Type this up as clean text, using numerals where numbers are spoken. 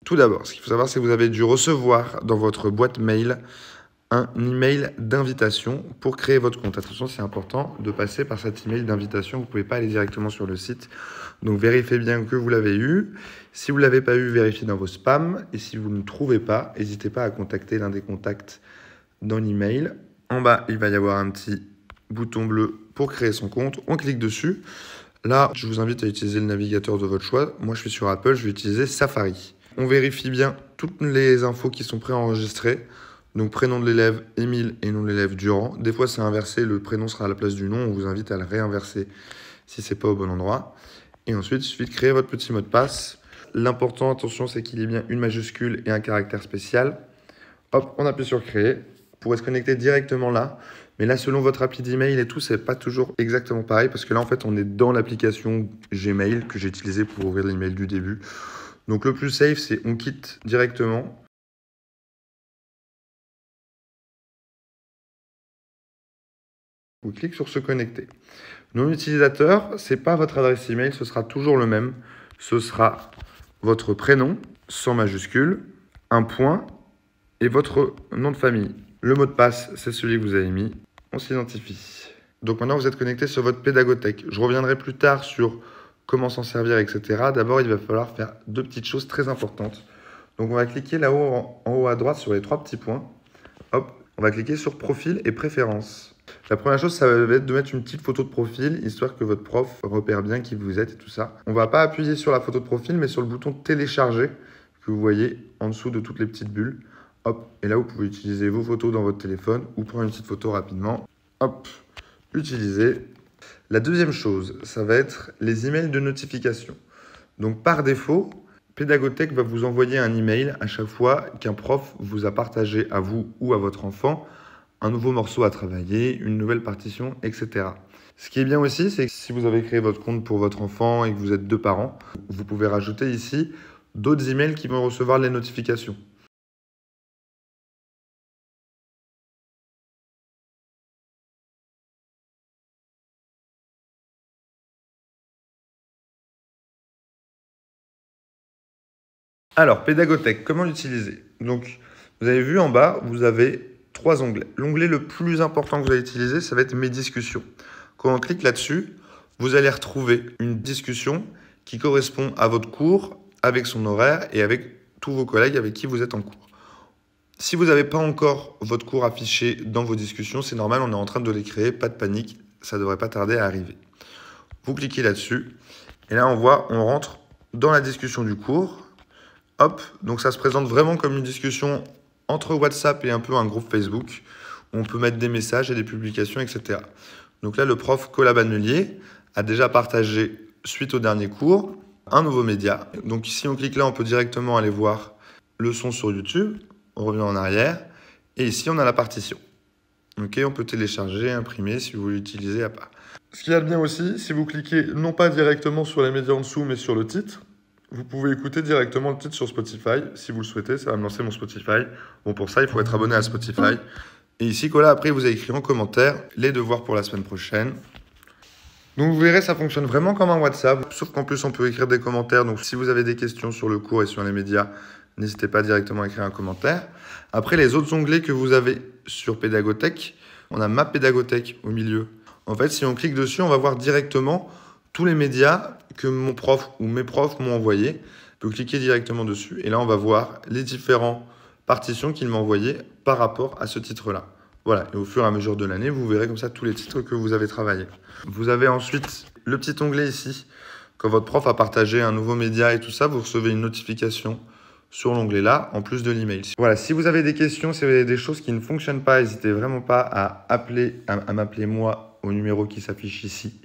Tout d'abord, ce qu'il faut savoir, c'est que vous avez dû recevoir dans votre boîte mail un email d'invitation pour créer votre compte. Attention, c'est important de passer par cet email d'invitation. Vous ne pouvez pas aller directement sur le site. Donc, vérifiez bien que vous l'avez eu. Si vous ne l'avez pas eu, vérifiez dans vos spams. Et si vous ne trouvez pas, n'hésitez pas à contacter l'un des contacts dans l'email. En bas, il va y avoir un petit bouton bleu pour créer son compte. On clique dessus. Là, je vous invite à utiliser le navigateur de votre choix. Moi, je suis sur Apple, je vais utiliser Safari. On vérifie bien toutes les infos qui sont préenregistrées. Donc, prénom de l'élève, Émile, et nom de l'élève, Durand. Des fois, c'est inversé, le prénom sera à la place du nom. On vous invite à le réinverser si ce n'est pas au bon endroit. Et ensuite, il suffit de créer votre petit mot de passe. L'important, attention, c'est qu'il y ait bien une majuscule et un caractère spécial. Hop, on appuie sur créer. Vous pourrez se connecter directement là. Mais là, selon votre appli d'email et tout, c'est pas toujours exactement pareil parce que là, en fait, on est dans l'application Gmail que j'ai utilisée pour ouvrir l'email du début. Donc, le plus safe, c'est on quitte directement. Vous cliquez sur se connecter. Nom utilisateur, c'est pas votre adresse email, ce sera toujours le même. Ce sera votre prénom sans majuscule, un point et votre nom de famille. Le mot de passe, c'est celui que vous avez mis. On s'identifie. Donc maintenant, vous êtes connecté sur votre pédagothèque. Je reviendrai plus tard sur comment s'en servir, etc. D'abord, il va falloir faire deux petites choses très importantes. Donc on va cliquer là-haut, en haut à droite, sur les trois petits points. Hop, on va cliquer sur profil et préférences. La première chose, ça va être de mettre une petite photo de profil, histoire que votre prof repère bien qui vous êtes et tout ça. On ne va pas appuyer sur la photo de profil, mais sur le bouton télécharger, que vous voyez en dessous de toutes les petites bulles. Hop, et là, vous pouvez utiliser vos photos dans votre téléphone ou prendre une petite photo rapidement. Hop, utiliser. La deuxième chose, ça va être les emails de notification. Donc, par défaut, Pédagothèque va vous envoyer un email à chaque fois qu'un prof vous a partagé à vous ou à votre enfant un nouveau morceau à travailler, une nouvelle partition, etc. Ce qui est bien aussi, c'est que si vous avez créé votre compte pour votre enfant et que vous êtes deux parents, vous pouvez rajouter ici d'autres emails qui vont recevoir les notifications. Alors, Pédagothèque, comment l'utiliser? Donc, vous avez vu en bas, vous avez trois onglets. L'onglet le plus important que vous allez utiliser, ça va être Mes discussions. Quand on clique là-dessus, vous allez retrouver une discussion qui correspond à votre cours, avec son horaire et avec tous vos collègues avec qui vous êtes en cours. Si vous n'avez pas encore votre cours affiché dans vos discussions, c'est normal, on est en train de les créer, pas de panique, ça ne devrait pas tarder à arriver. Vous cliquez là-dessus et là, on rentre dans la discussion du cours. Hop, donc ça se présente vraiment comme une discussion entre WhatsApp et un peu un groupe Facebook où on peut mettre des messages et des publications, etc. Donc là, le prof Collab Annelier a déjà partagé, suite au dernier cours, un nouveau média. Donc si on clique là, on peut directement aller voir le son sur YouTube. On revient en arrière. Et ici, on a la partition. Ok, on peut télécharger, imprimer si vous l'utilisez à part. Ce qu'il y a de bien aussi, si vous cliquez non pas directement sur les médias en dessous, mais sur le titre, vous pouvez écouter directement le titre sur Spotify. Si vous le souhaitez, ça va me lancer mon Spotify. Bon, pour ça, il faut être abonné à Spotify. Et ici, voilà, après, vous avez écrit en commentaire les devoirs pour la semaine prochaine. Donc, vous verrez, ça fonctionne vraiment comme un WhatsApp. Sauf qu'en plus, on peut écrire des commentaires. Donc, si vous avez des questions sur le cours et sur les médias, n'hésitez pas directement à écrire un commentaire. Après, les autres onglets que vous avez sur Pédagothèque, on a Ma Pédagothèque au milieu. En fait, si on clique dessus, on va voir directement tous les médias que mon prof ou mes profs m'ont envoyés. On peut cliquer directement dessus et là, on va voir les différentes partitions qu'ils m'ont envoyées par rapport à ce titre-là. Voilà, et au fur et à mesure de l'année, vous verrez comme ça tous les titres que vous avez travaillés. Vous avez ensuite le petit onglet ici. Quand votre prof a partagé un nouveau média et tout ça, vous recevez une notification sur l'onglet là, en plus de l'email. Voilà, si vous avez des questions, si vous avez des choses qui ne fonctionnent pas, n'hésitez vraiment pas à m'appeler moi au numéro qui s'affiche ici.